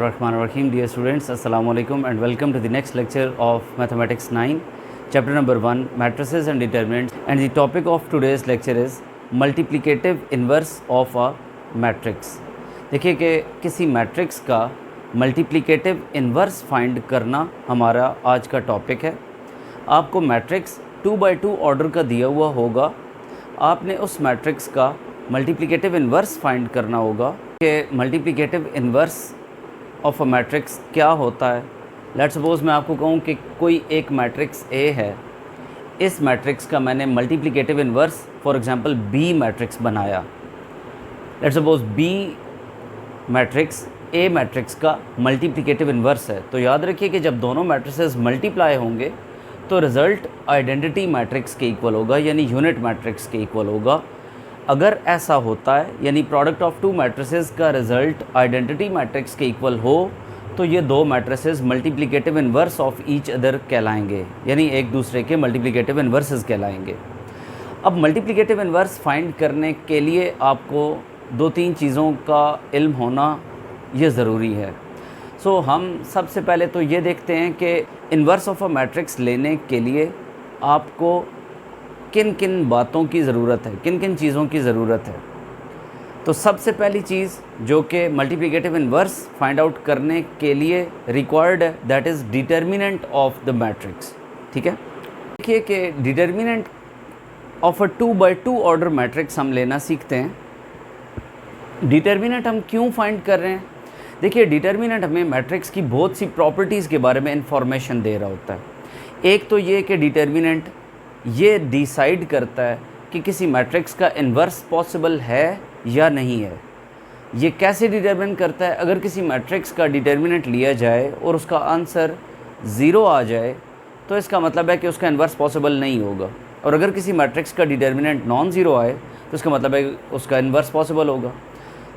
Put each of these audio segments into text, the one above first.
Bismillahirrahmanirrahim. Dear students, Assalamu alaikum and welcome to the next lecture of Mathematics 9, chapter number 1, Matrices and Determinants, and the topic of today's lecture is multiplicative inverse of a matrix. देखिए कि किसी matrix का multiplicative inverse find करना हमारा आज का topic है। आपको मैट्रिक्स 2x2 ऑर्डर का दिया हुआ होगा, आपने उस मैट्रिक्स का मल्टीप्लिकेटिव इन्वर्स फाइंड करना होगा कि multiplicative inverse of a matrix क्या होता है। लेट्स सपोज मैं आपको कहूँ कि कोई एक मैट्रिक्स ए है, इस मैट्रिक्स का मैंने multiplicative inverse for example B matrix बनाया। Let's suppose B matrix A matrix का मल्टीप्लिकेटिव इन्वर्स है, तो याद रखिए कि जब दोनों मैट्रिसेस मल्टीप्लाई होंगे तो रिज़ल्ट आइडेंटिटी मैट्रिक्स के इक्वल होगा, यानी यूनिट मैट्रिक्स के इक्वल होगा। अगर ऐसा होता है यानी प्रोडक्ट ऑफ टू मैट्रिसेस का रिज़ल्ट आइडेंटिटी मैट्रिक्स के इक्वल हो, तो ये दो matrices multiplicative inverse of each other कहलाएंगे, यानी एक दूसरे के मल्टीप्लिकेटिव इन्वर्सेस कहलाएंगे। अब मल्टीप्लिकेटिव इन्वर्स फाइंड करने के लिए आपको दो तीन चीज़ों का इल्म होना ये ज़रूरी है। सो हम सबसे पहले तो ये देखते हैं कि इन्वर्स ऑफ अ मैट्रिक्स लेने के लिए आपको किन किन बातों की ज़रूरत है, किन किन चीज़ों की ज़रूरत है। तो सबसे पहली चीज़ जो कि मल्टीप्लिकेटिव इन्वर्स फाइंड आउट करने के लिए रिक्वायर्ड है, that is determinant of the matrix. ठीक है, देखिए कि determinant of a 2x2 order matrix हम लेना सीखते हैं। डिटर्मिनेंट हम क्यों फाइंड कर रहे हैं? देखिए, डिटर्मिनेंट हमें मैट्रिक्स की बहुत सी प्रॉपर्टीज़ के बारे में इंफॉर्मेशन दे रहा होता है। एक तो ये कि डिटर्मिनेंट ये डिसाइड करता है कि किसी मैट्रिक्स का इन्वर्स पॉसिबल है या नहीं है। ये कैसे डिटरमिन करता है? अगर किसी मैट्रिक्स का डिटर्मिनेंट लिया जाए और उसका आंसर 0 आ जाए तो इसका मतलब है कि उसका इन्वर्स पॉसिबल नहीं होगा, और अगर किसी मैट्रिक्स का डिटर्मिनेंट नॉन ज़ीरो आए तो इसका मतलब है कि उसका इन्वर्स पॉसिबल होगा।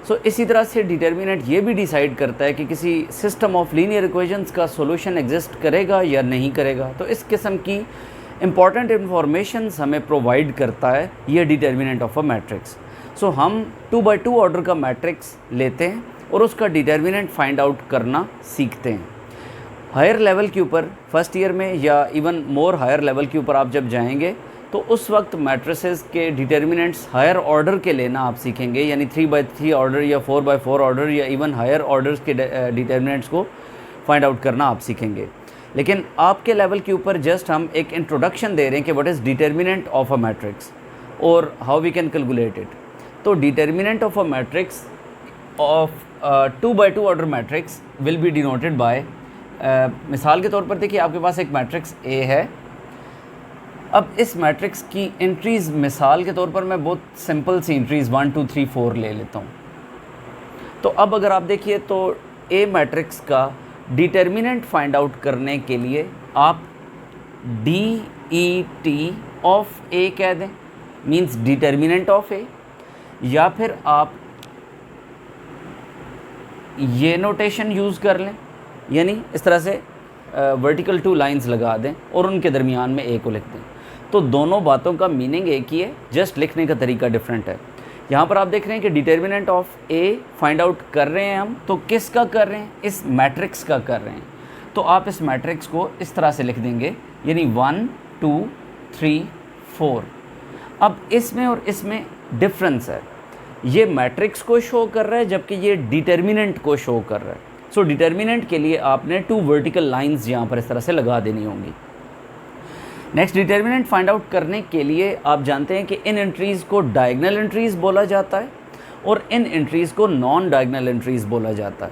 सो इसी तरह से डिटर्मिनेंट ये भी डिसाइड करता है कि किसी सिस्टम ऑफ लीनियर इक्वेशंस का सॉल्यूशन एग्जिस्ट करेगा या नहीं करेगा। तो इस किस्म की इम्पॉर्टेंट इन्फॉर्मेशंस हमें प्रोवाइड करता है ये डिटर्मिनेंट ऑफ अ मैट्रिक्स। सो हम 2x2 ऑर्डर का मैट्रिक्स लेते हैं और उसका डिटर्मिनेंट फाइंड आउट करना सीखते हैं। हायर लेवल के ऊपर फर्स्ट ईयर में या इवन मोर हायर लेवल के ऊपर आप जब जाएंगे तो उस वक्त मैट्रिसेस के डिटर्मिनेंट्स हायर ऑर्डर के लेना आप सीखेंगे, यानी 3x3 ऑर्डर या 4x4 ऑर्डर या इवन हायर ऑर्डर्स के डिटर्मिनेंट्स को फाइंड आउट करना आप सीखेंगे। लेकिन आपके लेवल के ऊपर जस्ट हम एक इंट्रोडक्शन दे रहे हैं कि what is determinant of a matrix और how we can calculate it. तो determinant of a matrix of 2x2 order matrix will be denoted by, मिसाल के तौर पर देखिए आपके पास एक मैट्रिक्स ए है। अब इस मैट्रिक्स की एंट्रीज़ मिसाल के तौर पर मैं बहुत सिंपल सी एंट्रीज़ 1 2 3 4 ले लेता हूँ। तो अब अगर आप देखिए तो ए मैट्रिक्स का डिटर्मिनेंट फाइंड आउट करने के लिए आप DET ऑफ ए कह दें, मींस डिटर्मिनेंट ऑफ ए, या फिर आप ये नोटेशन यूज़ कर लें, यानी इस तरह से वर्टिकल 2 लाइंस लगा दें और उनके दरमियान में ए को लिख दें। तो दोनों बातों का मीनिंग एक ही है, जस्ट लिखने का तरीका डिफरेंट है। यहाँ पर आप देख रहे हैं कि determinant of A find out कर रहे हैं हम, तो किसका कर रहे हैं? इस मैट्रिक्स का कर रहे हैं। तो आप इस मैट्रिक्स को इस तरह से लिख देंगे, यानी 1 2 3 4। अब इसमें और इसमें डिफरेंस है, ये मैट्रिक्स को शो कर रहा है जबकि ये डिटर्मिनेंट को शो कर रहा है। सो डिटर्मिनेंट के लिए आपने 2 वर्टिकल लाइंस यहाँ पर इस तरह से लगा देनी होंगी। नेक्स्ट, डिटर्मिनेंट फाइंड आउट करने के लिए आप जानते हैं कि इन एंट्रीज़ को डायगोनल एंट्रीज़ बोला जाता है और इन एंट्रीज़ को नॉन डायगोनल एंट्रीज़ बोला जाता है।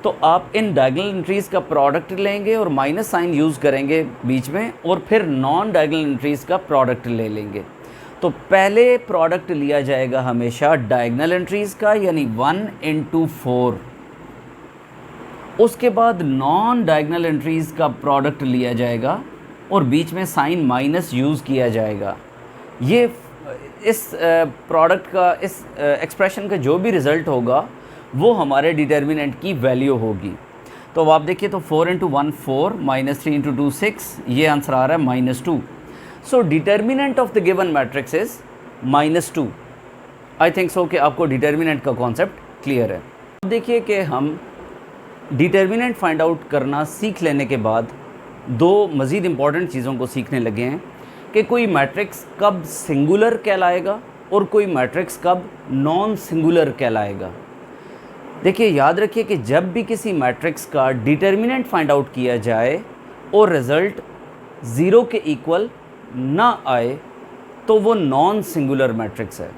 तो आप इन डायगोनल एंट्रीज़ का प्रोडक्ट लेंगे और माइनस साइन यूज़ करेंगे बीच में, और फिर नॉन डायगोनल एंट्रीज़ का प्रोडक्ट ले लेंगे। तो पहले प्रोडक्ट लिया जाएगा हमेशा डायगोनल एंट्रीज़ का, यानी 1 × 4। उसके बाद नॉन डायगोनल एंट्रीज़ का प्रोडक्ट लिया जाएगा और बीच में साइन माइनस यूज़ किया जाएगा। ये इस प्रोडक्ट का, इस एक्सप्रेशन का जो भी रिज़ल्ट होगा वो हमारे डिटर्मिनेंट की वैल्यू होगी। तो अब आप देखिए तो 4 × 1 4, -3 × 2 6, ये आंसर आ रहा है -2। So determinant of the given matrix is -2। I think so कि आपको डिटर्मिनेंट का कॉन्सेप्ट क्लियर है। अब देखिए कि हम डिटर्मिनेंट फाइंड आउट करना सीख लेने के बाद दो मज़ीद इम्पॉर्टेंट चीज़ों को सीखने लगे हैं कि कोई मैट्रिक्स कब सिंगुलर कहलाएगा और कोई मैट्रिक्स कब नॉन सिंगुलर कहलाएगा। देखिए, याद रखिए कि जब भी किसी मैट्रिक्स का डिटर्मिनेंट फाइंड आउट किया जाए और रिज़ल्ट ज़ीरो के इक्वल ना आए तो वो नॉन सिंगुलर मैट्रिक्स है।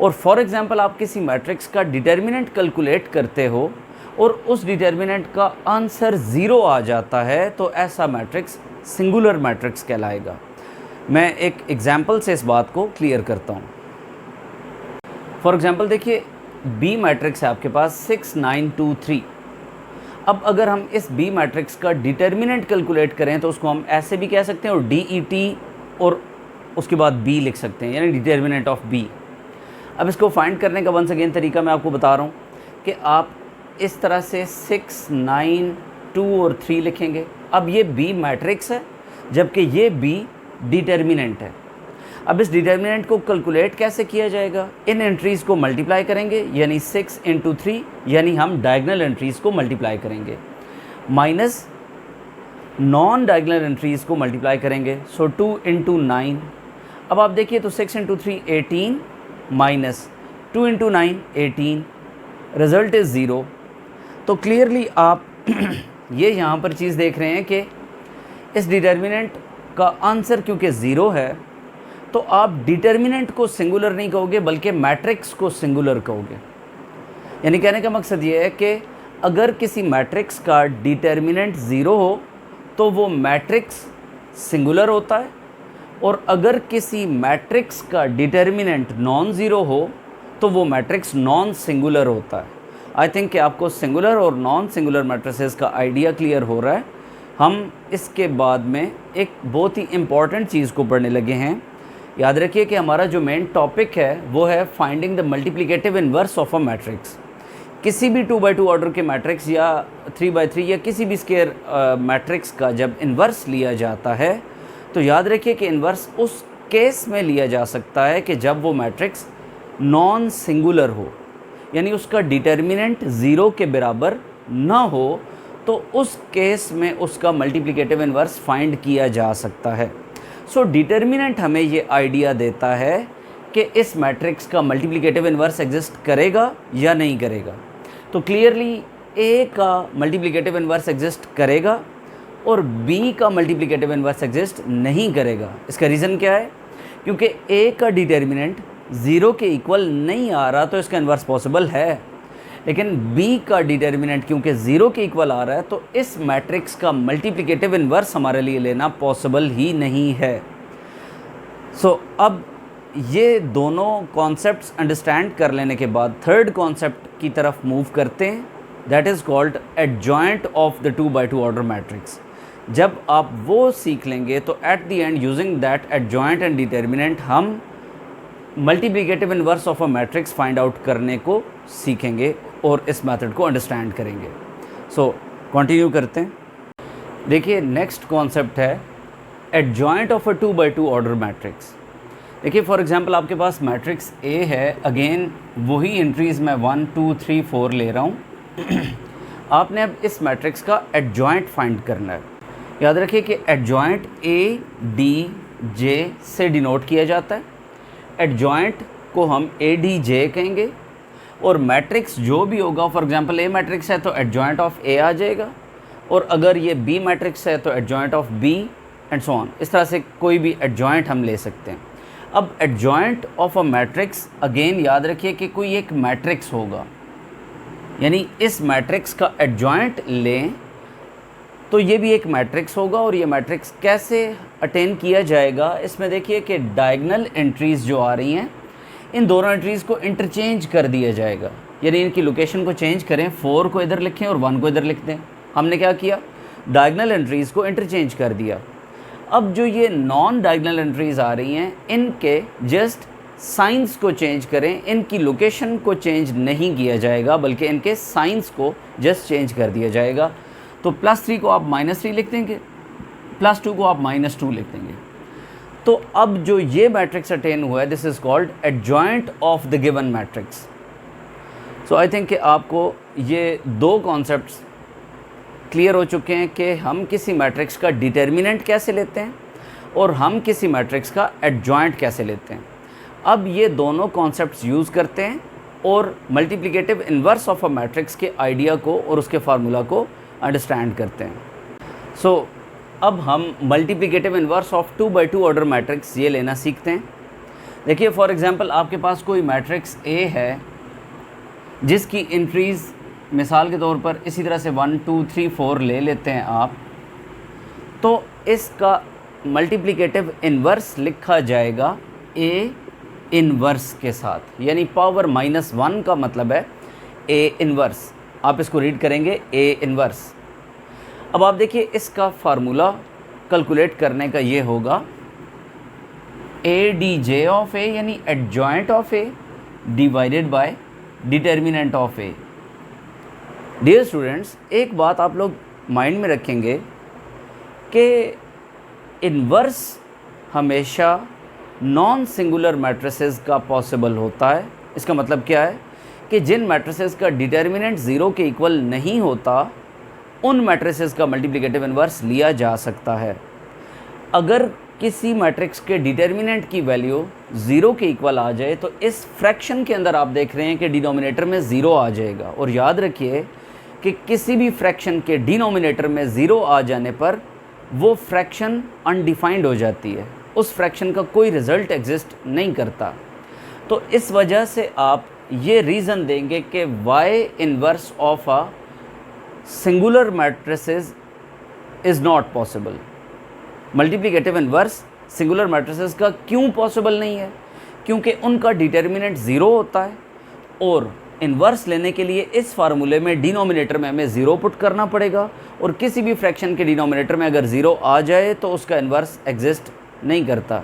और फॉर एग्ज़ाम्पल आप किसी मैट्रिक्स का डिटर्मिनेंट कैलकुलेट करते हो और उस डिटर्मिनेंट का आंसर ज़ीरो आ जाता है तो ऐसा मैट्रिक्स सिंगुलर मैट्रिक्स कहलाएगा। मैं एक एग्ज़ाम्पल से इस बात को क्लियर करता हूँ। फॉर एग्ज़ाम्पल देखिए, बी मैट्रिक्स है आपके पास 6 9 2 3। अब अगर हम इस बी मैट्रिक्स का डिटर्मिनेंट कैलकुलेट करें तो उसको हम ऐसे भी कह सकते हैं और DET और उसके बाद बी लिख सकते हैं, यानी डिटर्मिनेंट ऑफ बी। अब इसको फाइंड करने का वंस अगेन तरीका मैं आपको बता रहा हूँ कि आप इस तरह से 6 9 2 और 3 लिखेंगे। अब ये बी मैट्रिक्स है जबकि ये बी डिटर्मिनेंट है। अब इस डिटर्मिनेंट को कैलकुलेट कैसे किया जाएगा? इन एंट्रीज़ को मल्टीप्लाई करेंगे, यानी 6 × 3, यानी हम डायगोनल एंट्रीज़ को मल्टीप्लाई करेंगे, माइनस नॉन डायगोनल एंट्रीज़ को मल्टीप्लाई करेंगे, सो 2 × 9। अब आप देखिए तो 6 × 3 18 माइनस 2 × 9 18, रिज़ल्ट इज़ ज़ीरो। तो क्लियरली आप ये यहाँ पर चीज़ देख रहे हैं कि इस डिटर्मिनेंट का आंसर क्योंकि ज़ीरो है तो आप डिटर्मिनेंट को सिंगुलर नहीं कहोगे बल्कि मैट्रिक्स को सिंगुलर कहोगे। यानी कहने का मकसद ये है कि अगर किसी मैट्रिक्स का डिटर्मिनेंट ज़ीरो हो तो वो मैट्रिक्स सिंगुलर होता है, और अगर किसी मैट्रिक्स का डिटर्मिनेंट नॉन ज़ीरो हो तो वो मैट्रिक्स नॉन सिंगुलर होता है। आई थिंक कि आपको सिंगुलर और नॉन सिंगुलर मैट्रिसेस का आइडिया क्लियर हो रहा है। हम इसके बाद में एक बहुत ही इम्पॉर्टेंट चीज़ को पढ़ने लगे हैं। याद रखिए कि हमारा जो मेन टॉपिक है वो है finding the multiplicative inverse of a matrix. किसी भी 2x2 ऑर्डर के मैट्रिक्स या 3x3 या किसी भी स्केयर मैट्रिक्स का जब इन्वर्स लिया जाता है तो याद रखिए कि इन्वर्स उस केस में लिया जा सकता है कि जब वो मैट्रिक्स नॉन सिंगुलर हो, यानी उसका डिटर्मिनेंट ज़ीरो के बराबर ना हो, तो उस केस में उसका मल्टीप्लिकेटिव इन्वर्स फाइंड किया जा सकता है। सो डिटर्मिनेंट हमें ये आइडिया देता है कि इस मैट्रिक्स का मल्टीप्लिकेटिव इन्वर्स एग्जिस्ट करेगा या नहीं करेगा। तो क्लियरली ए का मल्टीप्लिकेटिव इन्वर्स एग्जिस्ट करेगा और बी का मल्टीप्लिकेटिव इन्वर्स एग्जिस्ट नहीं करेगा। इसका रीज़न क्या है? क्योंकि ए का डिटर्मिनेंट ज़ीरो के इक्वल नहीं आ रहा तो इसका इन्वर्स पॉसिबल है, लेकिन बी का डिटर्मिनेंट क्योंकि ज़ीरो के इक्वल आ रहा है तो इस मैट्रिक्स का मल्टीप्लिकेटिव इन्वर्स हमारे लिए लेना पॉसिबल ही नहीं है। सो अब ये दोनों कॉन्सेप्ट्स अंडरस्टैंड कर लेने के बाद थर्ड कॉन्सेप्ट की तरफ मूव करते हैं, that is called adjoint of the 2x2 order matrix. जब आप वो सीख लेंगे तो at the end using that adjoint and determinant हम multiplicative inverse of a matrix find out करने को सीखेंगे और इस मेथड को अंडरस्टैंड करेंगे। सो कंटिन्यू करते हैं। देखिए, नेक्स्ट कॉन्सेप्ट है adjoint of a 2x2 order matrix. देखिए, फॉर एग्जांपल आपके पास मैट्रिक्स ए है, अगेन वही एंट्रीज़ मैं 1 2 3 4 ले रहा हूँ। आपने अब इस मैट्रिक्स का एडजॉइंट फाइंड करना है। याद रखिए कि एडजॉइंट ए डी जे से डिनोट किया जाता है। एडजॉइंट को हम ए डी जे कहेंगे और मैट्रिक्स जो भी होगा, फॉर एग्जांपल ए मैट्रिक्स है तो एडजॉइंट ऑफ ए आ जाएगा, और अगर ये बी मैट्रिक्स है तो adjoint of B and so on. इस तरह से कोई भी एडजॉइंट हम ले सकते हैं। अब adjoint of a matrix again याद रखिए कि कोई एक मैट्रिक्स होगा, यानी इस मैट्रिक्स का एडजॉइंट लें तो ये भी एक मैट्रिक्स होगा। और ये मैट्रिक्स कैसे अटेन किया जाएगा? इसमें देखिए कि डायगोनल एंट्रीज़ जो आ रही हैं, इन दोनों एंट्रीज़ को इंटरचेंज कर दिया जाएगा, यानी इनकी लोकेशन को चेंज करें, 4 को इधर लिखें और 1 को इधर लिख दें। हमने क्या किया? डायगोनल एंट्रीज़ को इंटरचेंज कर दिया। अब जो ये नॉन डायगोनल एंट्रीज़ आ रही हैं, इनके जस्ट साइंस को चेंज करें, इनकी लोकेशन को चेंज नहीं किया जाएगा बल्कि इनके साइंस को जस्ट चेंज कर दिया जाएगा। तो +3 को आप -3 लिख देंगे, +2 को आप -2 लिख देंगे। तो अब जो ये मैट्रिक्स अटेन हुआ है, this is called adjoint of the given matrix. So I think कि आपको ये दो कॉन्सेप्ट्स क्लियर हो चुके हैं कि हम किसी मैट्रिक्स का डिटर्मिनेंट कैसे लेते हैं और हम किसी मैट्रिक्स का एडजॉइंट कैसे लेते हैं। अब ये दोनों कॉन्सेप्ट्स यूज़ करते हैं और multiplicative inverse of a matrix के आइडिया को और उसके फार्मूला को अंडरस्टैंड करते हैं। सो अब हम multiplicative inverse of 2x2 order matrix ये लेना सीखते हैं। देखिए फॉर एग्जांपल आपके पास कोई मैट्रिक्स A है जिसकी इंट्रीज़ मिसाल के तौर पर इसी तरह से 1 2 3 4 ले लेते हैं आप, तो इसका मल्टीप्लिकेटिव इन्वर्स लिखा जाएगा A इन्वर्स के साथ, यानी पावर -1 का मतलब है A इन्वर्स। आप इसको रीड करेंगे A इन्वर्स। अब आप देखिए इसका फार्मूला कैलकुलेट करने का ये होगा ADJ ऑफ A यानी adjoint of A divided by determinant of A। Dear students, एक बात आप लोग माइंड में रखेंगे कि इन्वर्स हमेशा नॉन सिंगुलर मैट्रिसेस का पॉसिबल होता है। इसका मतलब क्या है कि जिन मैट्रिसेस का डिटर्मिनेंट ज़ीरो के इक्वल नहीं होता उन मैट्रिसेस का मल्टीप्लिकेटिव इन्वर्स लिया जा सकता है। अगर किसी मैट्रिक्स के डिटर्मिनेंट की वैल्यू ज़ीरो के इक्वल आ जाए तो इस फ्रैक्शन के अंदर आप देख रहे हैं कि डिनोमिनेटर में ज़ीरो आ जाएगा। और याद रखिए कि किसी भी फ्रैक्शन के डिनोमिनेटर में ज़ीरो आ जाने पर वो फ्रैक्शन अनडिफाइंड हो जाती है, उस फ्रैक्शन का कोई रिज़ल्ट एग्जिस्ट नहीं करता। तो इस वजह से आप ये रीज़न देंगे कि why inverse of a singular matrices is not possible. Multiplicative inverse singular matrices का क्यों पॉसिबल नहीं है? क्योंकि उनका डिटर्मिनेंट ज़ीरो होता है और इन्वर्स लेने के लिए इस फार्मूले में डिनोमिनेटर में हमें ज़ीरो पुट करना पड़ेगा और किसी भी फ्रैक्शन के डिनोमिनेटर में अगर ज़ीरो आ जाए तो उसका इन्वर्स एग्जिस्ट नहीं करता।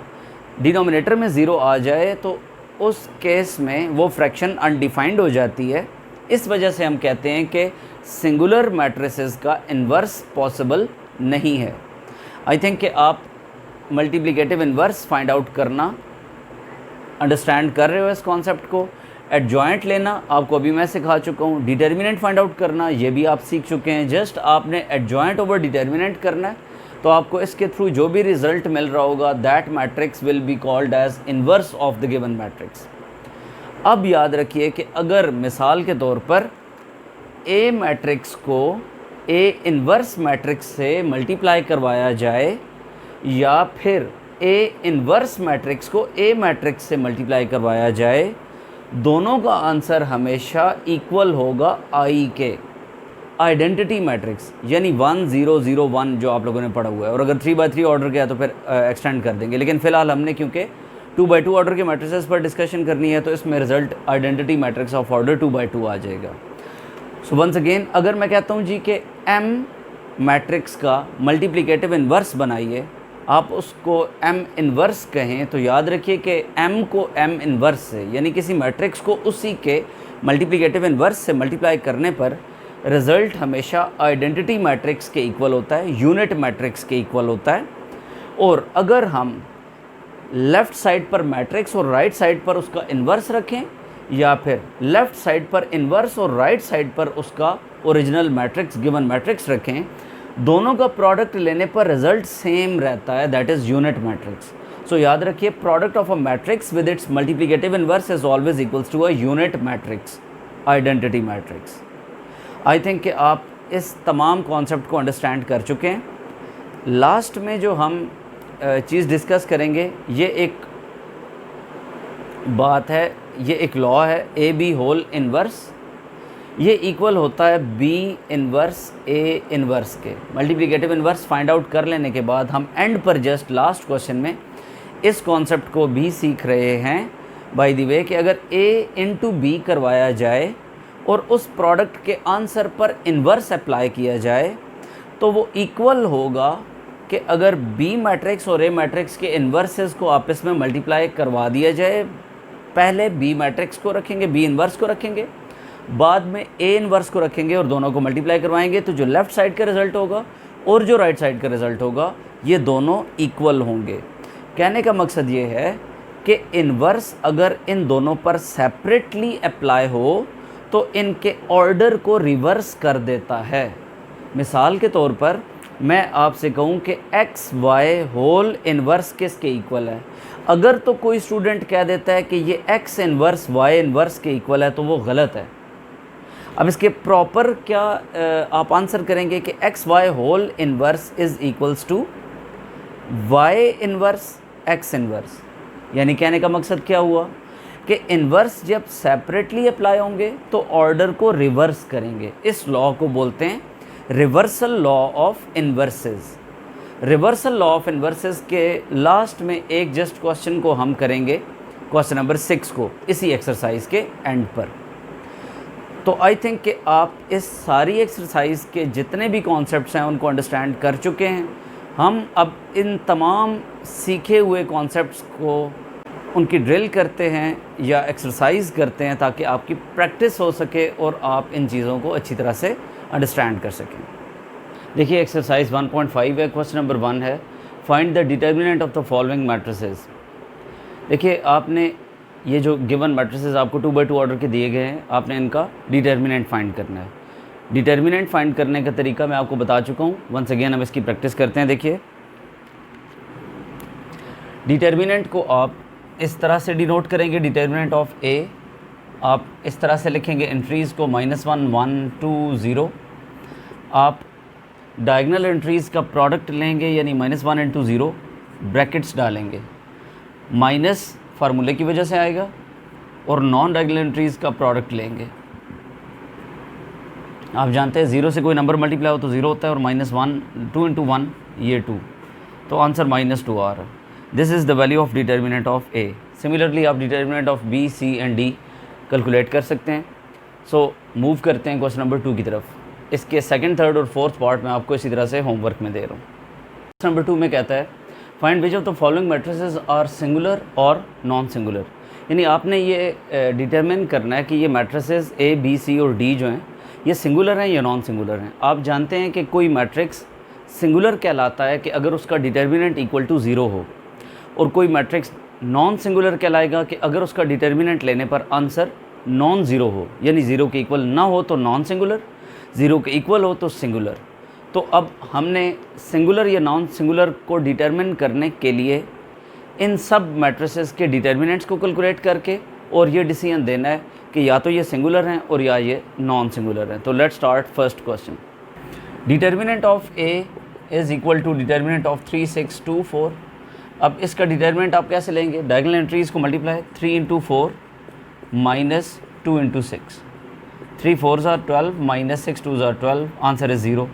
डिनोमिनेटर में ज़ीरो आ जाए तो उस केस में वो फ्रैक्शन अनडिफाइंड हो जाती है। इस वजह से हम कहते हैं कि सिंगुलर मैट्रिसेस का इन्वर्स पॉसिबल नहीं है। आई थिंक कि आप मल्टीप्लिकेटिव इन्वर्स फाइंड आउट करना अंडरस्टैंड कर रहे हो इस कॉन्सेप्ट को। एडजॉइंट लेना आपको अभी मैं सिखा चुका हूँ। डिटर्मिनेंट फाइंड आउट करना ये भी आप सीख चुके हैं। जस्ट आपने एडजॉइंट ओवर डिटर्मिनेंट करना है तो आपको इसके थ्रू जो भी रिजल्ट मिल रहा होगा that matrix will be called as inverse of the given matrix. अब याद रखिए कि अगर मिसाल के तौर पर A मैट्रिक्स को A इन्वर्स मैट्रिक्स से मल्टीप्लाई करवाया जाए या फिर A इन्वर्स मैट्रिक्स को A मैट्रिक्स से मल्टीप्लाई करवाया जाए, दोनों का आंसर हमेशा इक्वल होगा I के। आइडेंटिटी मैट्रिक्स यानी 1 0 0 1 जो आप लोगों ने पढ़ा हुआ है, और अगर 3x3 ऑर्डर किया तो फिर एक्सटेंड कर देंगे। लेकिन फ़िलहाल हमने क्योंकि 2x2 ऑर्डर के मैट्रिसेस पर डिस्कशन करनी है तो इसमें result identity matrix of order 2x2 आ जाएगा। सो वंस अगेन अगर मैं कहता हूँ जी कि M मैट्रिक्स का मल्टीप्लिकेटिव इन्वर्स बनाइए, आप उसको M इन्वर्स कहें तो याद रखिए कि M को M इन्वर्स से यानी किसी मैट्रिक्स को उसी के मल्टीप्लिकेटिव इन्वर्स से मल्टीप्लाई करने पर रिज़ल्ट हमेशा आइडेंटिटी मैट्रिक्स के इक्वल होता है, यूनिट मैट्रिक्स के इक्वल होता है। और अगर हम लेफ़्ट साइड पर मैट्रिक्स और राइट साइड पर उसका इन्वर्स रखें या फिर लेफ़्ट साइड पर इन्वर्स और राइट साइड पर उसका ओरिजिनल मैट्रिक्स गिवन मैट्रिक्स रखें, दोनों का प्रोडक्ट लेने पर रिज़ल्ट सेम रहता है, that is unit matrix. So याद रखिए product of a matrix with its multiplicative inverse is always equals to a unit matrix, identity matrix. I think कि आप इस तमाम कॉन्सेप्ट को अंडरस्टैंड कर चुके हैं। लास्ट में जो हम चीज़ डिस्कस करेंगे ये एक बात है, ये एक लॉ है ए बी होल इन्वर्स, ये इक्वल होता है बी इन्वर्स ए इन्वर्स के। मल्टीप्लिकेटिव इन्वर्स फाइंड आउट कर लेने के बाद हम एंड पर जस्ट लास्ट क्वेश्चन में इस कॉन्सेप्ट को भी सीख रहे हैं बाय द वे कि अगर ए इंटू बी करवाया जाए और उस प्रोडक्ट के आंसर पर इन्वर्स अप्लाई किया जाए तो वो इक्वल होगा कि अगर बी मैट्रिक्स और ए मैट्रिक्स के इन्वर्सेस को आपस में मल्टीप्लाई करवा दिया जाए। पहले बी मैट्रिक्स को रखेंगे, बी इन्वर्स को रखेंगे, बाद में ए इन्वर्स को रखेंगे और दोनों को मल्टीप्लाई करवाएंगे तो जो लेफ़्ट साइड का रिज़ल्ट होगा और जो राइट साइड का रिज़ल्ट होगा ये दोनों इक्वल होंगे। कहने का मकसद ये है कि इन्वर्स अगर इन दोनों पर सेपरेटली अप्लाई हो तो इनके ऑर्डर को रिवर्स कर देता है। मिसाल के तौर पर मैं आपसे कहूँ कि एक्स वाई होल इन्वर्स किसके इक्वल है, अगर तो कोई स्टूडेंट कह देता है कि ये एक्स इन्वर्स वाई इन्वर्स के इक्वल है तो वो गलत है। अब इसके प्रॉपर क्या आप आंसर करेंगे कि X Y whole inverse is equals to Y inverse X inverse. यानी कहने का मकसद क्या हुआ कि इन्वर्स जब सेपरेटली अप्लाई होंगे तो ऑर्डर को रिवर्स करेंगे। इस लॉ को बोलते हैं reversal law of inverses. Reversal law of inverses के लास्ट में एक जस्ट क्वेश्चन को हम करेंगे, क्वेश्चन नंबर 6 को, इसी एक्सरसाइज के एंड पर। तो आई थिंक कि आप इस सारी एक्सरसाइज के जितने भी कॉन्सेप्ट्स हैं उनको अंडरस्टैंड कर चुके हैं। हम अब इन तमाम सीखे हुए कॉन्सेप्ट्स को उनकी ड्रिल करते हैं या एक्सरसाइज करते हैं ताकि आपकी प्रैक्टिस हो सके और आप इन चीज़ों को अच्छी तरह से अंडरस्टैंड कर सकें। देखिए एक्सरसाइज 1.5 है, क्वेश्चन नंबर 1 है, find the determinant of the following matrices. देखिए आपने ये जो गिवन मैट्रिसेस आपको 2x2 ऑर्डर के दिए गए हैं, आपने इनका डिटर्मिनेंट फाइंड करना है। डिटर्मिनेंट फाइंड करने का तरीका मैं आपको बता चुका हूँ। वंस अगेन हम इसकी प्रैक्टिस करते हैं। देखिए डिटर्मिनेंट को आप इस तरह से डिनोट करेंगे, डिटर्मिनेंट ऑफ ए आप इस तरह से लिखेंगे, एंट्रीज़ को -1 1 2 0। आप डायगनल एंट्रीज़ का प्रोडक्ट लेंगे यानी -1 इंटू 0, ब्रैकेट्स डालेंगे, माइनस फार्मूले की वजह से आएगा, और नॉन डायगनल एंट्रीज़ का प्रोडक्ट लेंगे। आप जानते हैं 0 से कोई नंबर मल्टीप्लाई हो तो 0 होता है, और -1 2 इंटू 1 ये 2, तो आंसर -2 आ रहा है। This is the value of determinant of A. Similarly आप determinant of B, C and D calculate कर सकते हैं। सो मूव करते हैं क्वेश्चन नंबर 2 की तरफ। इसके सेकंड, थर्ड और फोर्थ पार्ट में आपको इसी तरह से होमवर्क में दे रहा हूँ। क्वेश्चन नंबर 2 में कहता है find which of the following matrices are singular और नॉन सिंगुलर। यानी आपने ये डिटरमिन करना है कि ये मैट्रिसेस ए, बी, सी और डी जो हैं ये सिंगुलर हैं या नॉन सिंगुलर हैं। आप जानते हैं कि कोई मैट्रिक्स सिंगुलर कहलाता है कि अगर उसका डिटर्मिनेंट इक्वल टू 0 हो, और कोई मैट्रिक्स नॉन सिंगुलर कहलाएगा कि अगर उसका डिटर्मिनेंट लेने पर आंसर नॉन ज़ीरो हो, यानी 0 के इक्वल ना हो तो नॉन सिंगुलर, 0 के इक्वल हो तो सिंगुलर। तो अब हमने सिंगुलर या नॉन सिंगुलर को डिटरमिन करने के लिए इन सब मैट्रिसेस के डिटर्मिनेंट्स को कैलकुलेट करके और ये डिसीजन देना है कि या तो ये सिंगुलर हैं और या ये नॉन सिंगुलर हैं। तो let's start first question. Determinant of A is equal to determinant of 3 6 2 4। अब इसका डिटर्मिनेंट आप कैसे लेंगे, डायगोनल एंट्रीज़ को multiply, 3 into 4 minus 2 into 6, 3 4s are 12 minus 6 2s are 12, answer है 0।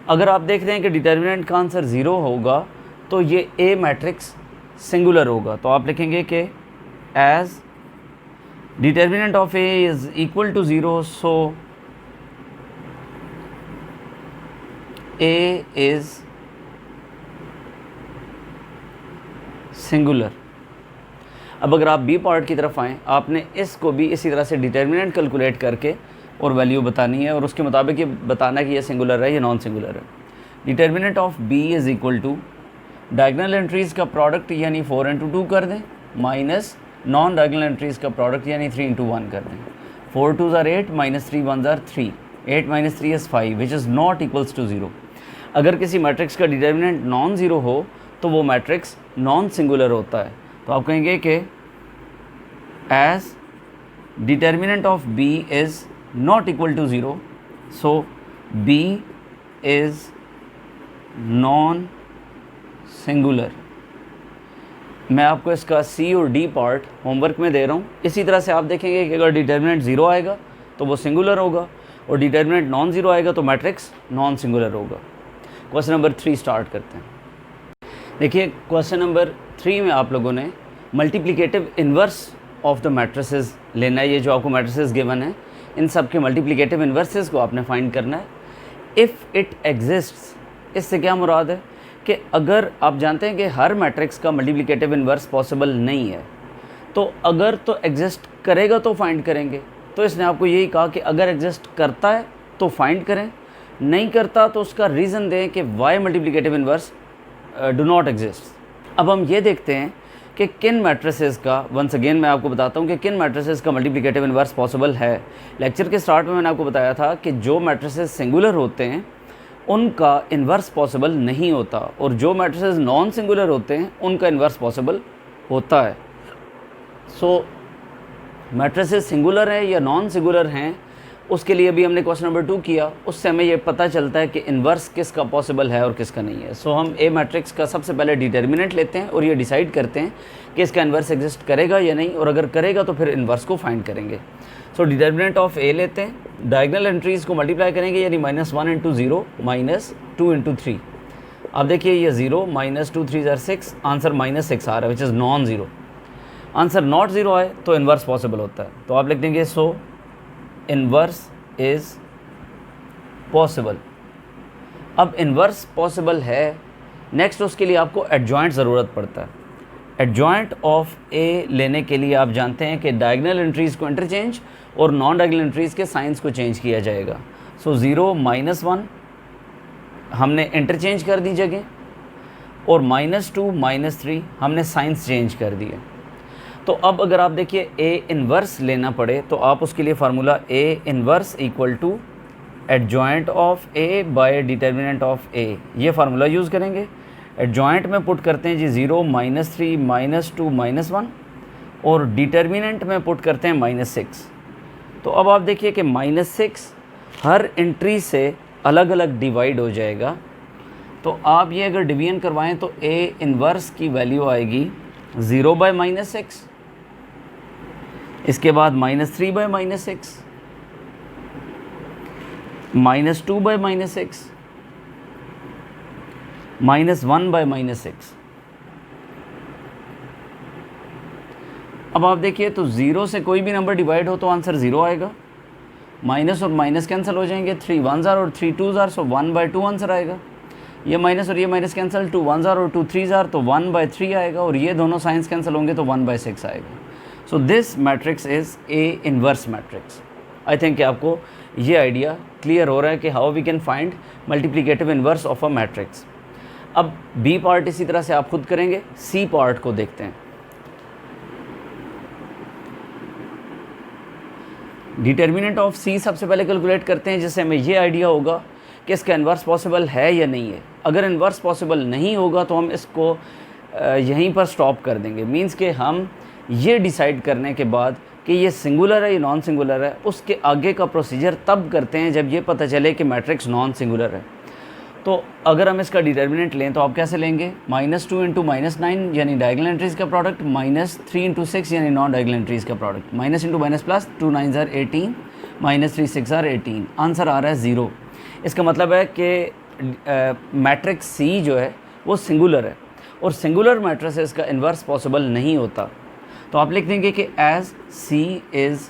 अगर आप देख रहे हैं कि डिटर्मिनेंट का आंसर 0 होगा तो ये ए मैट्रिक्स सिंगुलर होगा। तो आप लिखेंगे कि as determinant of A is equal to 0, so A is singular. अब अगर आप बी पार्ट की तरफ आएँ, आपने इसको भी इसी तरह से डिटर्मिनेंट कैलकुलेट करके और वैल्यू बतानी है और उसके मुताबिक ये बताना है कि ये सिंगुलर है या नॉन सिंगुलर है। Determinant of B is equal to diagonal entries का प्रोडक्ट यानी 4 इंटू 2 कर दें, माइनस नॉन डायगोनल एंट्रीज़ का प्रोडक्ट यानी 3 इंटू 1 कर दें। 4 2s are 8 minus 3 1s are 3, 8 minus 3 is 5 which is not equals to 0। अगर किसी मैट्रिक्स का डिटर्मिनेंट नॉन ज़ीरो हो तो वो मैट्रिक्स नॉन सिंगुलर होता है। तो आप कहेंगे कि as determinant of B is not equal to 0, so B is non singular. मैं आपको इसका सी और डी पार्ट होमवर्क में दे रहा हूँ। इसी तरह से आप देखेंगे कि अगर डिटर्मिनेंट 0 आएगा तो वो सिंगुलर होगा और डिटर्मिनेंट नॉन ज़ीरो आएगा तो मैट्रिक्स नॉन सिंगुलर होगा। क्वेश्चन नंबर 3 स्टार्ट करते हैं। देखिए क्वेश्चन नंबर 3 में आप लोगों ने multiplicative inverse of the matrices लेना है। ये जो आपको मैट्रिसेस गिवन है इन सब के मल्टीप्लिकेटिव इन्वर्सेस को आपने फाइंड करना है। इफ़ इट एग्जिस्ट्स, इससे क्या मुराद है कि अगर आप जानते हैं कि हर मैट्रिक्स का मल्टीप्लिकेटिव इन्वर्स पॉसिबल नहीं है, तो अगर तो एग्जिस्ट करेगा तो फाइंड करेंगे। तो इसने आपको यही कहा कि अगर एग्जिस्ट करता है तो फाइंड करें, नहीं करता तो उसका रीज़न दें कि why multiplicative inverse do not exist. अब हम ये देखते हैं कि किन मैट्रिसेस का, वंस अगेन मैं आपको बताता हूँ कि किन मैट्रिसेस का मल्टीप्लिकेटिव इन्वर्स पॉसिबल है। लेक्चर के स्टार्ट में मैंने आपको बताया था कि जो मैट्रिसेस सिंगुलर होते हैं उनका इन्वर्स पॉसिबल नहीं होता, और जो मैट्रिसेस नॉन सिंगुलर होते हैं उनका इन्वर्स पॉसिबल होता है। सो मैट्रिसेस सिंगुलर हैं या नॉन सिंगुलर हैं, उसके लिए भी हमने क्वेश्चन नंबर 2 किया, उससे हमें ये पता चलता है कि इन्वर्स किसका पॉसिबल है और किसका नहीं है। सो हम ए मैट्रिक्स का सबसे पहले डिटर्मिनेंट लेते हैं और ये डिसाइड करते हैं कि इसका इन्वर्स एग्जिस्ट करेगा या नहीं, और अगर करेगा तो फिर इन्वर्स को फाइंड करेंगे। सो डिटर्मिनेंट ऑफ ए लेते हैं, डायगोनल एंट्रीज़ को मल्टीप्लाई करेंगे, यानी -1 × 0 -2 × 3। अब देखिए ये 0 -2 3 = 6, आंसर -6 आ रहा है, which is non zero. Answer not zero आए तो इन्वर्स पॉसिबल होता है, तो आप लिख देंगे सो इन्वर्स इज़ पॉसिबल। अब इन्वर्स पॉसिबल है, नेक्स्ट उसके लिए आपको एडजॉइंट ज़रूरत पड़ता है। एडजॉइंट ऑफ ए लेने के लिए आप जानते हैं कि डायगोनल एंट्रीज़ को इंटरचेंज और नॉन डायगोनल एंट्रीज़ के साइंस को चेंज किया जाएगा। सो 0 -1 हमने इंटरचेंज कर दी जगह, और -2 -3 हमने साइंस चेंज कर दिए। तो अब अगर आप देखिए ए इन्वर्स लेना पड़े तो आप उसके लिए formula A inverse equal to adjoint of A by determinant of A, ये फार्मूला यूज़ करेंगे। एडजॉइंट में पुट करते हैं जी 0 -3 -2 -1, और डिटर्मिनेंट में पुट करते हैं -6। तो अब आप देखिए कि -6 हर एंट्री से अलग अलग डिवाइड हो जाएगा। तो आप ये अगर डिवीजन करवाएं तो ए इन्वर्स की वैल्यू आएगी 0 बाय -6, इसके बाद -3 बाय -6, -2 बाय -6, -1 बाय -6। अब आप देखिए तो 0 से कोई भी नंबर डिवाइड हो तो आंसर 0 आएगा, माइनस और माइनस कैंसिल हो जाएंगे, 3 1s और 3 2s, सो 1/2 आंसर आएगा। ये माइनस और ये माइनस कैंसिल, 2 1s और 2 3s, तो 1/3 आएगा, और ये दोनों साइंस कैंसिल होंगे तो 1/6 आएगा। So this matrix is a inverse matrix. I think कि आपको ये आइडिया क्लियर हो रहा है कि how we can find multiplicative inverse of a matrix. अब बी पार्ट इसी तरह से आप खुद करेंगे, सी पार्ट को देखते हैं। डिटर्मिनेंट ऑफ सी सबसे पहले कैलकुलेट करते हैं, जिससे हमें ये आइडिया होगा कि इसका इन्वर्स पॉसिबल है या नहीं है। अगर इन्वर्स पॉसिबल नहीं होगा तो हम इसको यहीं पर स्टॉप कर देंगे। मींस कि हम ये डिसाइड करने के बाद कि ये सिंगुलर है या नॉन सिंगुलर है, उसके आगे का प्रोसीजर तब करते हैं जब ये पता चले कि मैट्रिक्स नॉन सिंगुलर है। तो अगर हम इसका डिटर्मिनेंट लें तो आप कैसे लेंगे, -2 × -9 यानी डायगोनल एंट्रीज़ का प्रोडक्ट, -3 × 6 यानी नॉन डायगोनल एंट्रीज़ का product, minus into minus plus, 2 9s are 18, -3 6 are 18, answer आ रहा है 0। इसका मतलब है कि मैट्रिक्स सी जो है वो सिंगुलर है, और सिंगुलर मैट्रिसेस का इन्वर्स पॉसिबल नहीं होता। तो आप लिख देंगे कि as C is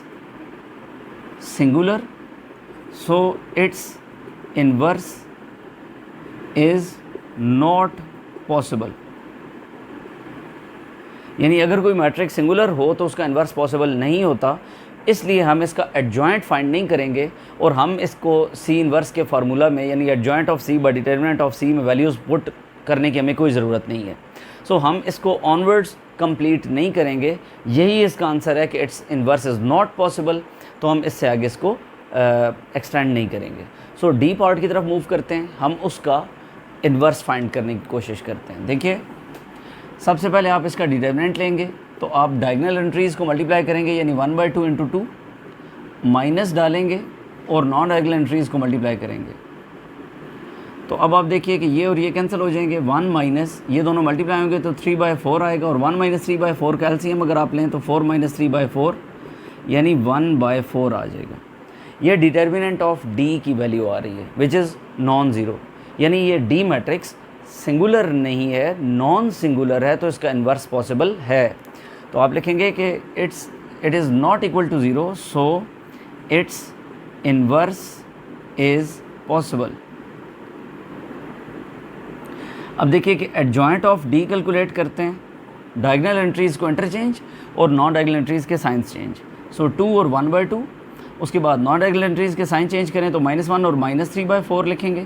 singular so its inverse is not possible. यानी अगर कोई मैट्रिक्स सिंगुलर हो तो उसका इन्वर्स पॉसिबल नहीं होता, इसलिए हम इसका एडजॉइंट फाइंड नहीं करेंगे, और हम इसको सी इन्वर्स के फार्मूला में यानी adjoint of C by determinant of C में वैल्यूज़ पुट करने की हमें कोई ज़रूरत नहीं है। सो हम इसको ऑनवर्ड्स कंप्लीट नहीं करेंगे, यही इसका आंसर है कि it's inverse is not possible. तो हम इससे आगे इसको एक्सटेंड नहीं करेंगे। सो डी पार्ट की तरफ मूव करते हैं, हम उसका इन्वर्स फाइंड करने की कोशिश करते हैं। देखिए सबसे पहले आप इसका डिटर्मिनेंट लेंगे, तो आप डायगोनल एंट्रीज़ को मल्टीप्लाई करेंगे, यानी 1/2 × 2, माइनस डालेंगे और नॉन डायगोनल एंट्रीज़ को मल्टीप्लाई करेंगे। तो अब आप देखिए कि ये और ये कैंसिल हो जाएंगे, 1 माइनस ये दोनों मल्टीप्लाई होंगे तो 3/4 आएगा, और 1 - 3/4 कैल्शियम अगर आप लें तो 4 - 3/4 यानी 1/4 आ जाएगा। ये डिटर्मिनेंट ऑफ डी की वैल्यू आ रही है विच इज़ नॉन ज़ीरो, यानी ये डी मैट्रिक्स सिंगुलर नहीं है, नॉन सिंगुलर है, तो इसका इन्वर्स पॉसिबल है। तो आप लिखेंगे कि it is not equal to 0, so its inverse is possible. अब देखिए कि एडजॉइंट ऑफ डी कैलकुलेट करते हैं, डायगोनल एंट्रीज़ को इंटरचेंज और नॉन डायगोनल एंट्रीज़ के साइंस चेंज। सो 2 और 1/2, उसके बाद नॉन डायगोनल एंट्रीज़ के साइन चेंज करें तो -1 और -3/4 लिखेंगे।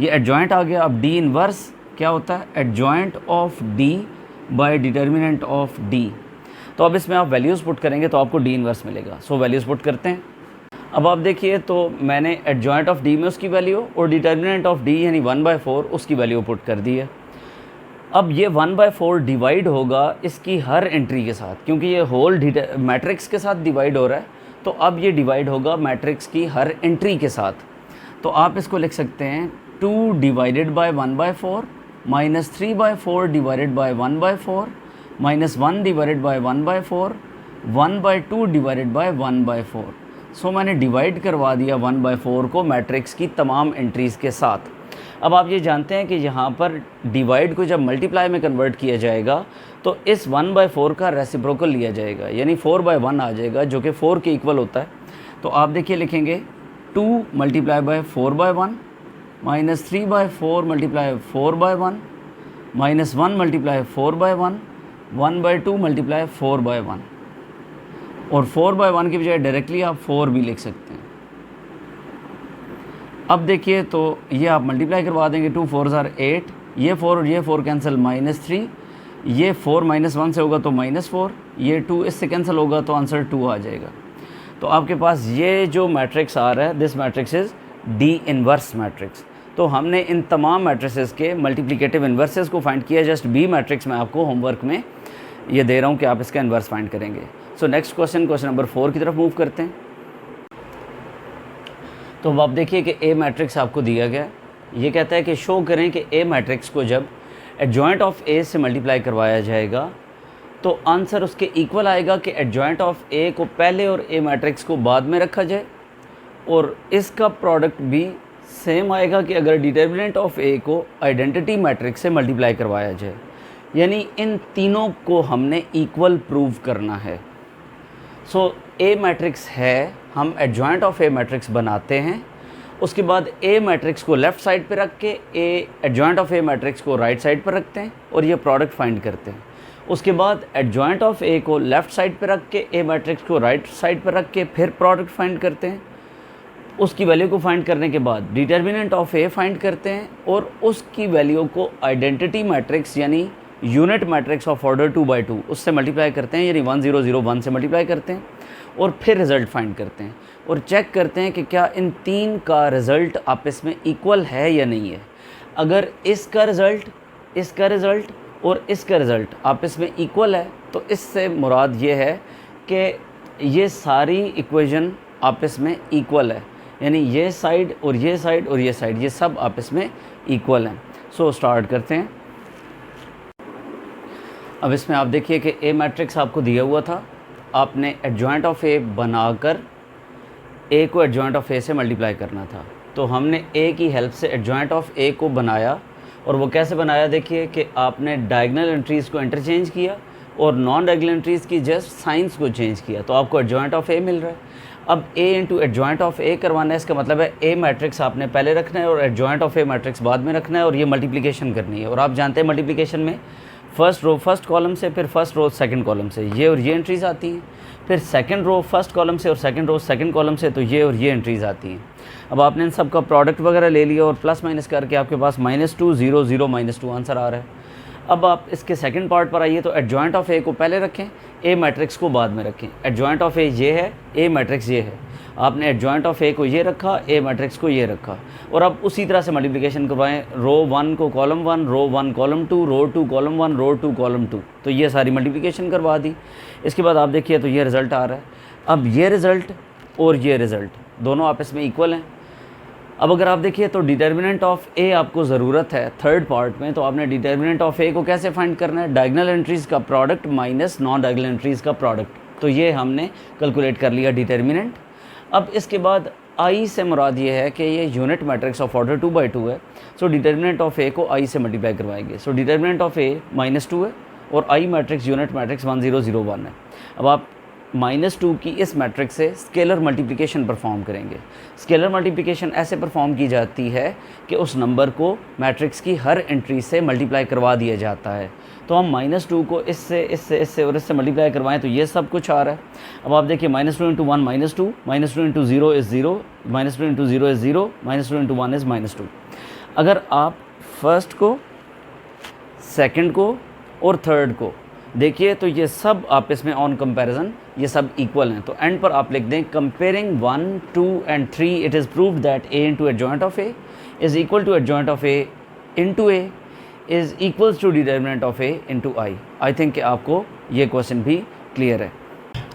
ये एडजॉइंट आ गया। अब डी इन्वर्स क्या होता है, adjoint of D bye determinant of D. तो अब इसमें आप वैल्यूज़ पुट करेंगे तो आपको डी इन्वर्स मिलेगा। सो वैल्यूज़ पुट करते हैं। अब आप देखिए तो मैंने एडजॉइंट ऑफ डी में उसकी वैल्यू और डिटर्मिनेंट ऑफ डी यानी 1/4 उसकी वैल्यू पुट कर दी है। अब ये 1/4 डिवाइड होगा इसकी हर एंट्री के साथ, क्योंकि ये होल मैट्रिक्स के साथ डिवाइड हो रहा है, तो अब ये डिवाइड होगा मैट्रिक्स की हर एंट्री के साथ। तो आप इसको लिख सकते हैं 2 divided by 1/4 minus 3/4 divided by 1/4 minus 1 divided by 1/4 1/2 divided by 1/4। सो मैंने डिवाइड करवा दिया 1/4 को मैट्रिक्स की तमाम एंट्रीज़ के साथ। अब आप ये जानते हैं कि यहाँ पर डिवाइड को जब मल्टीप्लाई में कन्वर्ट किया जाएगा तो इस 1/4 का रेसिप्रोकल लिया जाएगा, यानी 4/1 आ जाएगा, जो कि 4 के इक्वल होता है। तो आप देखिए लिखेंगे 2 multiply by 4/1 minus 3/4 multiply 4/1 minus 1 multiply 4/1 1/2 multiply 4/1, और 4/1 की बजाय डायरेक्टली आप 4 भी लिख सकते हैं। अब देखिए तो ये आप मल्टीप्लाई करवा देंगे, 2 4 ज़ार 8, ये 4 और ये 4 कैंसिल -3, ये 4 -1 से होगा तो -4, ये 2 इससे कैंसिल होगा तो आंसर 2 आ जाएगा। तो आपके पास ये जो मैट्रिक्स आ रहा है, this matrix is D inverse matrix. तो हमने इन तमाम मैट्रिसेस के मल्टीप्लिकेटिव इन्वर्सेस को फाइंड किया। जस्ट बी मैट्रिक्स में आपको होमवर्क में ये दे रहा हूँ कि आप इसका इन्वर्स फाइंड करेंगे। सो नेक्स्ट क्वेश्चन नंबर 4 की तरफ मूव करते हैं। तो अब आप देखिए कि ए मैट्रिक्स आपको दिया गया है। ये कहता है कि शो करें कि ए मैट्रिक्स को जब एडजॉइंट ऑफ ए से मल्टीप्लाई करवाया जाएगा तो आंसर उसके इक्वल आएगा कि एडजॉइंट ऑफ ए को पहले और ए मैट्रिक्स को बाद में रखा जाए, और इसका प्रोडक्ट भी सेम आएगा कि अगर डिटर्मिनेंट ऑफ ए को आइडेंटिटी मैट्रिक्स से मल्टीप्लाई करवाया जाए। यानी इन तीनों को हमने इक्वल प्रूव करना है। सो ए मैट्रिक्स है, हम एडजॉइंट ऑफ ए मैट्रिक्स बनाते हैं, उसके बाद ए मैट्रिक्स को लेफ़्ट साइड पे रख के एडजॉइंट ऑफ ए मैट्रिक्स को राइट साइड पर रखते हैं और ये प्रोडक्ट फाइंड करते हैं। उसके बाद एडजॉइंट ऑफ ए को लेफ़्ट साइड पे रख के ए मैट्रिक्स को राइट साइड पर रख के फिर प्रोडक्ट फाइंड करते हैं। उसकी वैल्यू को फाइंड करने के बाद डिटर्मिनेंट ऑफ ए फाइंड करते हैं और उसकी वैल्यू को आइडेंटिटी मैट्रिक्स यानी यूनिट मैट्रिक्स ऑफ ऑर्डर 2/2 उससे मल्टीप्लाई करते हैं, यानी 1 0 0 1 से मल्टीप्लाई करते हैं, और फिर रिज़ल्ट फाइंड करते हैं और चेक करते हैं कि क्या इन तीन का रिज़ल्ट आपस में इक्वल है या नहीं है। अगर इसका रिज़ल्ट, इसका रिज़ल्ट और इसका रिज़ल्ट आपस में इक्वल है तो इससे मुराद ये है कि ये सारी इक्वेशन आपस में इक्वल है, यानी ये साइड और ये साइड और ये साइड ये सब आपस में इक्वल हैं। सो स्टार्ट करते हैं। अब इसमें आप देखिए कि ए मैट्रिक्स आपको दिया हुआ था, आपने एडजॉइंट ऑफ ए बनाकर ए को एडजॉइंट ऑफ ए से मल्टीप्लाई करना था। तो हमने ए की हेल्प से एडजॉइंट ऑफ ए को बनाया, और वो कैसे बनाया देखिए कि आपने डायगोनल एंट्रीज़ को इंटरचेंज किया और नॉन डायगोनल एंट्रीज़ की जस्ट साइंस को चेंज किया, तो आपको एडजॉइंट ऑफ ए मिल रहा है। अब ए इंटू एडजॉइंट ऑफ ए करवाना है, इसका मतलब है ए मैट्रिक्स आपने पहले रखना है और एडजॉइंट ऑफ ए मैट्रिक्स बाद में रखना है, और ये मल्टीप्लिकेशन करनी है। और आप जानते हैं मल्टीप्लिकेशन में फर्स्ट रो फर्स्ट कॉलम से, फिर फर्स्ट रो सेकंड कॉलम से, ये और ये एंट्रीज़ आती हैं, फिर सेकंड रो फर्स्ट कॉलम से और सेकंड रो सेकंड कॉलम से, तो ये और ये एंट्रीज़ आती हैं। अब आपने इन सब का प्रोडक्ट वगैरह ले लिया और प्लस माइनस करके आपके पास -2 0 0 -2 आंसर आ रहा है। अब आप इसके सेकंड पार्ट पर आइए, तो एडजॉइंट ऑफ ए को पहले रखें, ए मैट्रिक्स को बाद में रखें। एडजॉइंट ऑफ ए ये है, ए मैट्रिक्स ये है, आपने एडजॉइंट ऑफ ए को ये रखा, ए मैट्रिक्स को ये रखा, और अब उसी तरह से मल्टीप्लिकेशन करवाएं। रो 1 को कॉलम 1, रो 1 कॉलम 2, रो 2 कॉलम 1, रो 2 कॉलम 2, तो ये सारी मल्टीप्लिकेशन करवा दी। इसके बाद आप देखिए तो ये रिज़ल्ट आ रहा है। अब ये रिज़ल्ट और ये रिज़ल्ट दोनों आपस में इक्वल हैं। अब अगर आप देखिए तो डिटर्मिनेंट ऑफ ए आपको ज़रूरत है थर्ड पार्ट में, तो आपने डिटर्मिनेंट ऑफ ए को कैसे फाइंड करना है, डायगोनल एंट्रीज़ का product minus non diagonal entries का प्रोडक्ट, तो ये हमने कैलकुलेट कर लिया डिटर्मिनेंट। अब इसके बाद आई से मुराद ये है कि ये यूनिट मैट्रिक्स ऑफ ऑर्डर 2/2 है, सो डिटर्मिनेंट ऑफ ए को आई से मल्टीप्लाई करवाएंगे। सो डिटर्मिनेंट ऑफ ए -2 है और आई मैट्रिक्स यूनिट मैट्रिक्स 1 0 0 1 है। अब आप -2 की इस मैट्रिक्स से स्केलर मल्टीप्लिकेशन परफॉर्म करेंगे। स्केलर मल्टीप्लिकेशन ऐसे परफॉर्म की जाती है कि उस नंबर को मैट्रिक्स की हर एंट्री से मल्टीप्लाई करवा दिया जाता है। तो हम -2 को इससे इससे इससे और इससे मल्टीप्लाई करवाएं तो ये सब कुछ आ रहा है। अब आप देखिए -2 × 1 -2, -2 × 0 इज़ 0, -2 × 0 इज़ 0, -2 × 1 इज़ -2। अगर आप फर्स्ट को, सेकंड को और थर्ड को देखिए तो ये सब आप इसमें ऑन कंपैरिजन ये सब इक्वल हैं, तो एंड पर आप लिख दें comparing 1, 2 and 3 it is proved that a into adjoint of a is equal to adjoint of a into a is equals to determinant of a into I think कि आपको ये क्वेश्चन भी क्लियर है।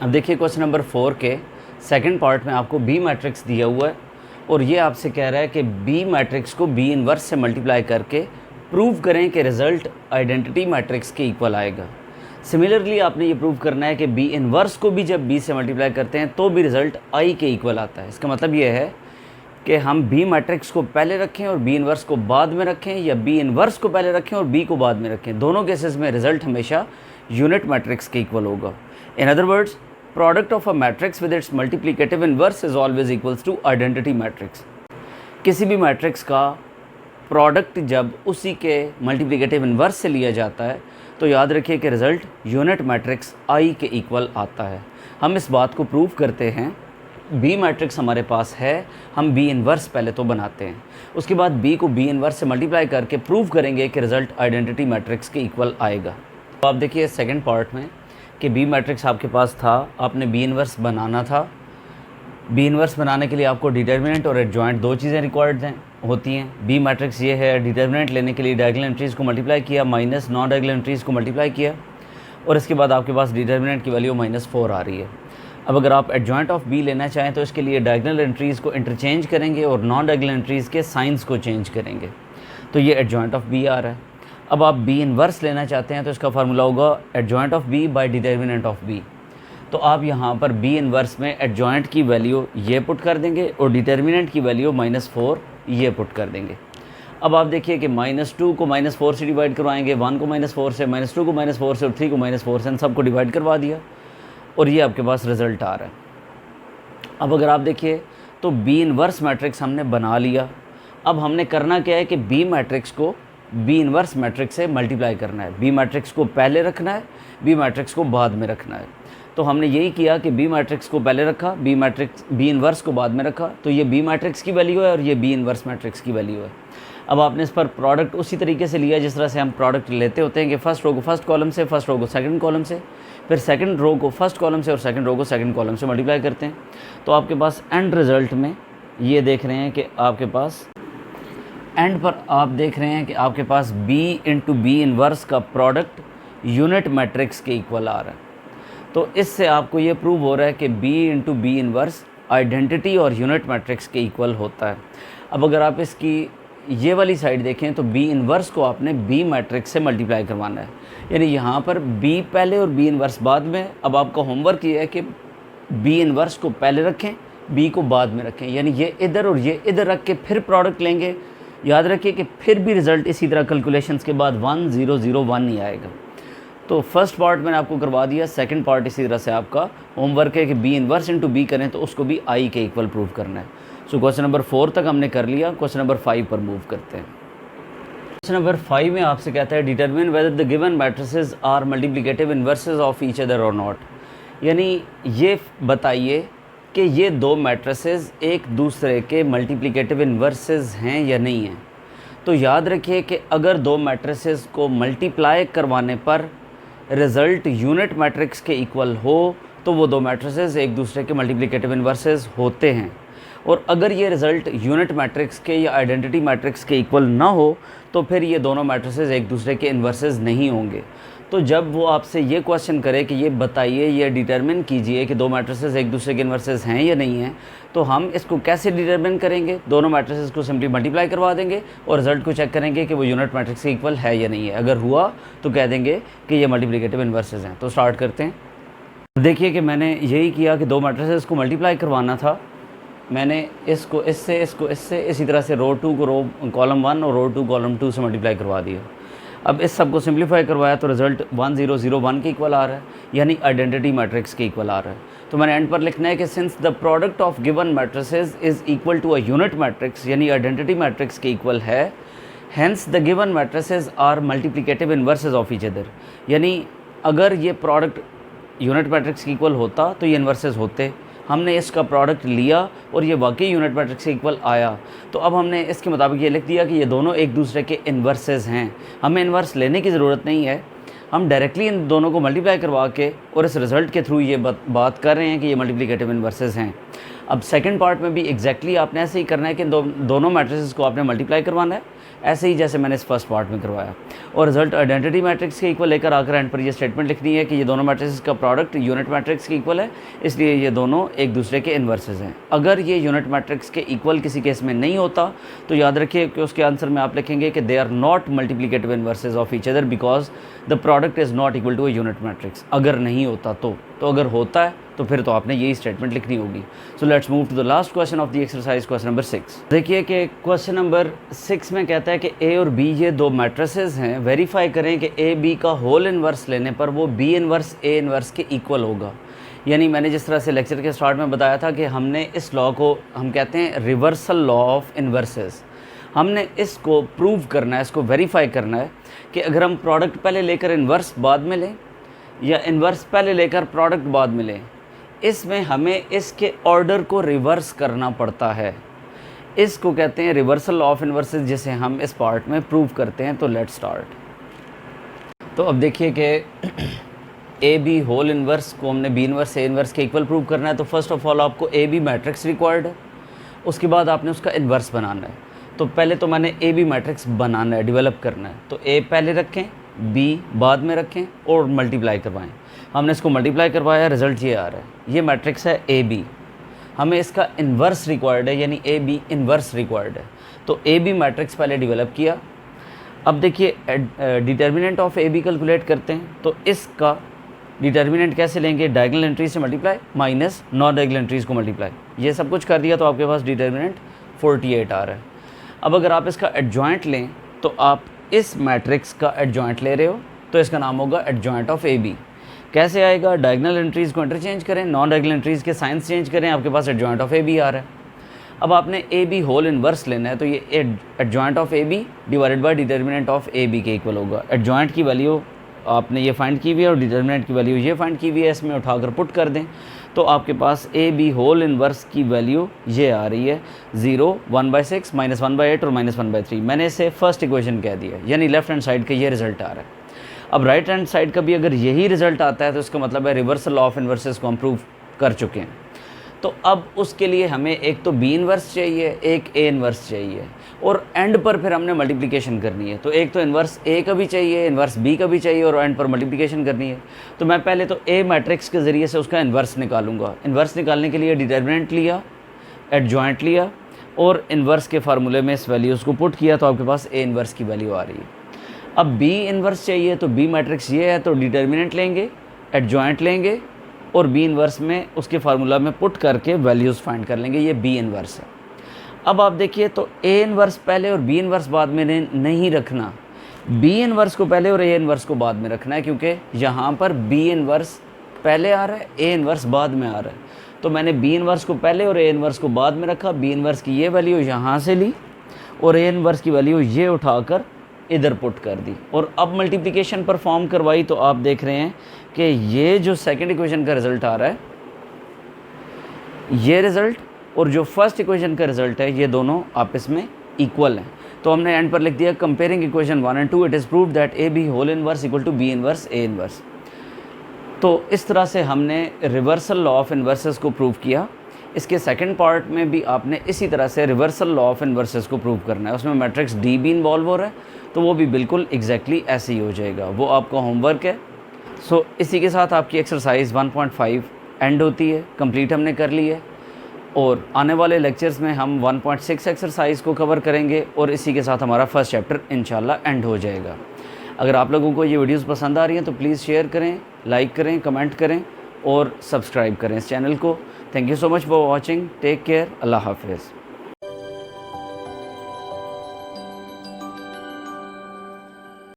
अब देखिए क्वेश्चन नंबर 4 के second part में आपको बी मैट्रिक्स दिया हुआ है और ये आपसे कह रहा है कि बी मैट्रिक्स को बी इनवर्स से मल्टीप्लाई करके प्रूव करें कि रिज़ल्ट आइडेंटिटी मैट्रिक्स के इक्वल आएगा। सिमिलरली आपने ये प्रूव करना है कि बी इनवर्स को भी जब बी से मल्टीप्लाई करते हैं तो भी रिज़ल्ट आई के इक्वल आता है। इसका मतलब ये है कि हम बी मैट्रिक्स को पहले रखें और बी इनवर्स को बाद में रखें, या बी इनवर्स को पहले रखें और बी को बाद में रखें, दोनों केसेस में रिज़ल्ट हमेशा यूनिट मैट्रिक्स के इक्वल होगा। In other words, product of a matrix with its multiplicative inverse is always equals to identity matrix. किसी भी मैट्रिक्स का प्रोडक्ट जब उसी के मल्टीप्लिकेटिव इनवर्स से लिया जाता है तो याद रखिए कि रिज़ल्ट यूनिट मैट्रिक्स आई के इक्वल आता है। हम इस बात को प्रूव करते हैं, बी मैट्रिक्स हमारे पास है, हम बी इनवर्स पहले तो बनाते हैं, उसके बाद बी को बी इनवर्स से मल्टीप्लाई करके प्रूव करेंगे कि रिज़ल्ट आइडेंटिटी मैट्रिक्स के इक्वल आएगा। तो आप देखिए सेकंड पार्ट में कि बी मैट्रिक्स आपके पास था, आपने बी इनवर्स बनाना था। बी इनवर्स बनाने के लिए आपको डिटर्मिनेंट और एडजॉइंट दो चीज़ें रिक्वायर्ड होती हैं। बी मैट्रिक्स ये है, डिटर्मिनेंट लेने के लिए डायगोनल एंट्रीज़ को मल्टीप्लाई किया माइनस नॉन डायगोनल एंट्रीज़ को मल्टीप्लाई किया और इसके बाद आपके पास डिटर्मिनेंट की वैल्यू -4 आ रही है। अब अगर आप एडजॉइंट ऑफ बी लेना चाहें तो इसके लिए डायगोनल एंट्रीज़ को इंटरचेंज करेंगे और नॉन डायगोनल एंट्रीज़ के साइंस को चेंज करेंगे, तो ये एडजॉइंट ऑफ बी आ रहा है। अब आप बी इनवर्स लेना चाहते हैं तो इसका फार्मूला होगा adjoint of B by determinant of B. तो आप यहाँ पर बी इनवर्स में एडजॉइंट की वैल्यू ये पुट कर देंगे और डिटर्मिनेंट की वैल्यू -4 ये पुट कर देंगे। अब आप देखिए कि -2 को -4 से डिवाइड करवाएंगे, 1 को -4 से, -2 को -4 से और 3 को -4 से, इन सबको डिवाइड करवा दिया और ये आपके पास रिज़ल्ट आ रहा है। अब अगर आप देखिए तो बी इनवर्स मैट्रिक्स हमने बना लिया। अब हमने करना क्या है कि बी मैट्रिक्स को बी इनवर्स मैट्रिक्स से मल्टीप्लाई करना है। बी मैट्रिक्स को पहले रखना है, बी मैट्रिक्स को बाद में रखना है। तो हमने यही किया कि बी मैट्रिक्स को पहले रखा, बी इनवर्स को बाद में रखा, तो ये बी मैट्रिक्स की वैल्यू है और ये बी इनवर्स मैट्रिक्स की वैल्यू है। अब आपने इस पर प्रोडक्ट उसी तरीके से लिया जिस तरह से हम प्रोडक्ट लेते होते हैं कि फर्स्ट रो को फर्स्ट कॉलम से, फर्स्ट रो को सेकंड कॉलम से, फिर सेकंड रो को फर्स्ट कॉलम से और सेकंड रो को सेकंड कॉलम से मल्टीप्लाई करते हैं। तो आपके पास एंड रिज़ल्ट में ये देख रहे हैं कि आपके पास एंड पर आप देख रहे हैं कि आपके पास बी इंटू बी इनवर्स का प्रोडक्ट यूनिट मैट्रिक्स के इक्वल आ रहा है। तो इससे आपको ये प्रूव हो रहा है कि B into B inverse identity और यूनिट मैट्रिक्स के इक्वल होता है। अब अगर आप इसकी ये वाली साइड देखें तो बी इनवर्स को आपने बी मैट्रिक्स से मल्टीप्लाई करवाना है, यानी यहाँ पर बी पहले और बी इनवर्स बाद में। अब आपका होमवर्क ये है कि बी इनवर्स को पहले रखें, बी को बाद में रखें, यानी ये इधर और ये इधर रख के फिर प्रोडक्ट लेंगे। याद रखिए कि फिर भी रिज़ल्ट इसी तरह कैलकुलेशंस के बाद 1 0 0 1 ही आएगा। तो फर्स्ट पार्ट मैंने आपको करवा दिया, सेकंड पार्ट इसी तरह से आपका होमवर्क है कि बी इनवर्स इंटू बी करें तो उसको भी आई के इक्वल प्रूव करना है। सो क्वेश्चन नंबर 4 तक हमने कर लिया, क्वेश्चन नंबर 5 पर मूव करते हैं। क्वेश्चन नंबर 5 में आपसे कहता है determine whether the given matrices are multiplicative inverses of each other और नॉट, यानी ये बताइए कि ये दो मैट्रिसेस एक दूसरे के मल्टीप्लिकेटिव इनवर्सेस हैं या नहीं हैं। तो याद रखिए कि अगर दो मैट्रिसेस को मल्टीप्लाई करवाने पर रिज़ल्ट यूनिट मैट्रिक्स के इक्वल हो तो वो दो मैट्रिसेस एक दूसरे के मल्टीप्लिकेटिव इनवर्सेस होते हैं, और अगर ये रिज़ल्ट यूनिट मैट्रिक्स के या आइडेंटिटी मैट्रिक्स के इक्वल ना हो तो फिर ये दोनों मैट्रिसेस एक दूसरे के इन्वर्सेस नहीं होंगे। तो जब वो आपसे ये क्वेश्चन करे कि ये बताइए, ये डिटरमिन कीजिए कि दो मैट्रिसेस एक दूसरे के इन्वर्सेस हैं या नहीं हैं, तो हम इसको कैसे डिटरमिन करेंगे? दोनों मैट्रिसेस को सिंपली मल्टीप्लाई करवा देंगे और रिजल्ट को चेक करेंगे कि वो यूनिट मैट्रिक्स के इक्वल है या नहीं है। अगर हुआ तो कह देंगे कि ये मल्टीप्लिकेटिव इन्वर्सेस हैं। तो स्टार्ट करते हैं। देखिए कि मैंने यही किया कि दो मैट्रिसेस को मल्टीप्लाई करवाना था। मैंने इसको इससे, इसको इससे, इसी तरह से रो 2 को रो कॉलम 1 और रो 2 कॉलम 2 से मल्टीप्लाई करवा दिया। अब इस सब को सिंप्लीफाई करवाया तो रिज़ल्ट 1 0 0 1 के इक्वल आ रहा है, यानी आइडेंटिटी मैट्रिक्स के इक्वल आ रहा है। तो मैंने एंड पर लिखना है कि since the product of given matrices is equal to a unit matrix, यानी आइडेंटिटी मैट्रिक्स के इक्वल है, hence the given matrices are multiplicative inverses of each other, यानी अगर ये प्रोडक्ट यूनिट मैट्रिक्स के इक्वल होता तो ये इन्वर्सेस होते। हमने इसका प्रोडक्ट लिया और ये वाकई यूनिट मैट्रिक्स के इक्वल आया, तो अब हमने इसके मुताबिक ये लिख दिया कि ये दोनों एक दूसरे के इन्वर्सेस हैं। हमें इन्वर्स लेने की ज़रूरत नहीं है, हम डायरेक्टली इन दोनों को मल्टीप्लाई करवा के और इस रिज़ल्ट के थ्रू ये बात कर रहे हैं कि ये मल्टीप्लिकेटिव इन्वर्सेस हैं। अब सेकंड पार्ट में भी एग्जैक्टली आपने ऐसे ही करना है कि दोनों मैट्रिसेस को आपने मल्टीप्लाई करवाना है, ऐसे ही जैसे मैंने इस फर्स्ट पार्ट में करवाया, और रिजल्ट आइडेंटिटी मैट्रिक्स के इक्वल लेकर आकर एंड पर ये स्टेटमेंट लिखनी है कि ये दोनों मैट्रिसेस का प्रोडक्ट यूनिट मैट्रिक्स के इक्वल है, इसलिए ये दोनों एक दूसरे के इन्वर्सेस हैं। अगर ये यूनिट मैट्रिक्स के इक्वल किसी केस में नहीं होता तो याद रखिए कि उसके आंसर में आप लिखेंगे कि they are not multiplicative inverses of each other because the product is not equal to a unit matrix. अगर नहीं होता तो अगर होता है तो फिर तो आपने यही स्टेटमेंट लिखनी होगी। So let's move to the last question of the exercise, question number 6। देखिए कि क्वेश्चन नंबर 6 में कहता है कि ए और बी ये दो मैट्रिसेस हैं, वेरीफाई करें कि ए बी का होल इन्वर्स लेने पर वो बी इन्वर्स ए इन्वर्स के इक्वल होगा। यानी मैंने जिस तरह से लेक्चर के स्टार्ट में बताया था कि हमने इस लॉ को हम कहते हैं रिवर्सल लॉ ऑफ इन्वर्सेस। हमने इसको प्रूव करना है, इसको वेरीफाई करना है कि अगर हम प्रोडक्ट पहले लेकर इन्वर्स बाद में लें या इन्वर्स पहले लेकर प्रोडक्ट बाद में लें, इसमें हमें इसके ऑर्डर को रिवर्स करना पड़ता है। इसको कहते हैं रिवर्सल ऑफ इन्वर्सेस, जिसे हम इस पार्ट में प्रूव करते हैं। तो लेट्स स्टार्ट। तो अब देखिए कि ए बी होल इन्वर्स को हमने बी इन्वर्स ए इन्वर्स के इक्वल प्रूव करना है। तो फर्स्ट ऑफ ऑल आपको ए बी मैट्रिक्स रिक्वायर्ड है, उसके बाद आपने उसका इन्वर्स बनाना है। तो पहले तो मैंने ए बी मैट्रिक्स बनाना है, डेवलप करना है। तो ए पहले रखें, बी बाद में रखें और मल्टीप्लाई करवाएं। हमने इसको मल्टीप्लाई करवाया, रिजल्ट ये आ रहा है। ये मैट्रिक्स है ए बी, हमें इसका इन्वर्स रिक्वायर्ड है, यानी ए बी इन्वर्स रिक्वायर्ड है। तो ए बी मैट्रिक्स पहले डेवलप किया। अब देखिए determinant of A B calculate करते हैं। तो इसका डिटर्मिनेंट कैसे लेंगे, डायगोनल एंट्रीज से multiply minus non diagonal entries को मल्टीप्लाई। ये सब कुछ कर दिया तो आपके पास डिटर्मिनेंट 48 आ रहा है। अब अगर आप इसका एडजॉइंट लें तो आप इस मैट्रिक्स का एडजॉइंट ले रहे हो, तो इसका नाम होगा एडजॉइंट ऑफ ए बी। कैसे आएगा, डायगोनल एंट्रीज़ को इंटरचेंज करें, नॉन डायगोनल एंट्रीज़ के साइंस चेंज करें, आपके पास एडजॉइंट ऑफ ए बी आ रहा है। अब आपने ए बी होल इन्वर्स लेना है, तो ये adjoint of A B divided by determinant of A B के इक्वल होगा। एडजॉइंट की वैल्यू आपने ये फाइंड की हुई है और डिटर्मिनेंट की वैल्यू ये फाइंड की हुई है, इसमें उठाकर पुट कर दें तो आपके पास ए बी होल इन्वर्स की वैल्यू ये आ रही है 0, 1/6, -1/8 और -1/3। मैंने इसे फर्स्ट इक्वेशन कह दिया, यानी लेफ्ट हैंड साइड का ये रिजल्ट आ रहा है। अब राइट हैंड साइड का भी अगर यही रिजल्ट आता है तो इसका मतलब है रिवर्सल ऑफ इन्वर्सेस को हम प्रूव कर चुके हैं। तो अब उसके लिए हमें एक तो बी इन्वर्स चाहिए, एक ए इन्वर्स चाहिए, और एंड पर फिर हमने मल्टीप्लिकेशन करनी है। तो एक तो इन्वर्स ए का भी चाहिए, इन्वर्स बी का भी चाहिए, और एंड पर मल्टीप्लिकेशन करनी है। तो मैं पहले तो ए मैट्रिक्स के ज़रिए से उसका इन्वर्स निकालूंगा। इन्वर्स निकालने के लिए डिटर्मिनेंट लिया, एडजॉइंट लिया और इन्वर्स के फार्मूले में इस वैल्यूज़ को पुट किया, तो आपके पास ए इन्वर्स की वैल्यू आ रही है। अब बी इन्वर्स चाहिए, तो बी मैट्रिक्स ये है, तो डिटर्मिनेंट लेंगे, एडजॉइंट लेंगे और बी इन्वर्स में उसके फार्मूला में पुट करके वैल्यूज़ फाइंड कर लेंगे। ये बी इन्वर्स है। अब आप देखिए तो ए इन्वर्स पहले और बी इन्वर्स बाद में नहीं रखना, बी इन्वर्स को पहले और ए इन्वर्स को बाद में रखना है, क्योंकि यहाँ पर बी इन्वर्स पहले आ रहा है, ए इन्वर्स बाद में आ रहा है। तो मैंने बी इन्वर्स को पहले और ए इन्वर्स को बाद में रखा, बी इन्वर्स की ये वैल्यू यहाँ से ली और ए इन्वर्स की वैल्यू ये उठाकर इधर पुट कर दी, और अब मल्टीप्लिकेशन परफॉर्म करवाई। तो आप देख रहे हैं कि ये जो सेकंड इक्वेशन का रिजल्ट आ रहा है, ये रिजल्ट और जो फर्स्ट इक्वेशन का रिजल्ट है, ये दोनों आपस में इक्वल हैं। तो हमने एंड पर लिख दिया comparing equation 1 and 2 it is proved that A B whole inverse equal to B inverse A inverse. तो इस तरह से हमने रिवर्सल लॉ ऑफ इन्वर्सेस को प्रूव किया। इसके सेकंड पार्ट में भी आपने इसी तरह से रिवर्सल लॉ ऑफ इन्वर्सेस को प्रूव करना है। उसमें मैट्रिक्स डी भी इन्वॉल्व हो रहा है, तो वो भी बिल्कुल एग्जैक्टली ऐसे ही हो जाएगा, वो आपका होमवर्क है। सो इसी के साथ आपकी एक्सरसाइज 1.5 एंड होती है, कंप्लीट हमने कर ली है। और आने वाले लेक्चर्स में हम 1.6 एक्सरसाइज को कवर करेंगे और इसी के साथ हमारा फर्स्ट चैप्टर इंशाल्लाह एंड हो जाएगा। अगर आप लोगों को ये वीडियोस पसंद आ रही हैं तो प्लीज़ शेयर करें, लाइक करें, कमेंट करें और सब्सक्राइब करें इस चैनल को। Thank you so much for watching, take care, अल्लाह हाफिज़।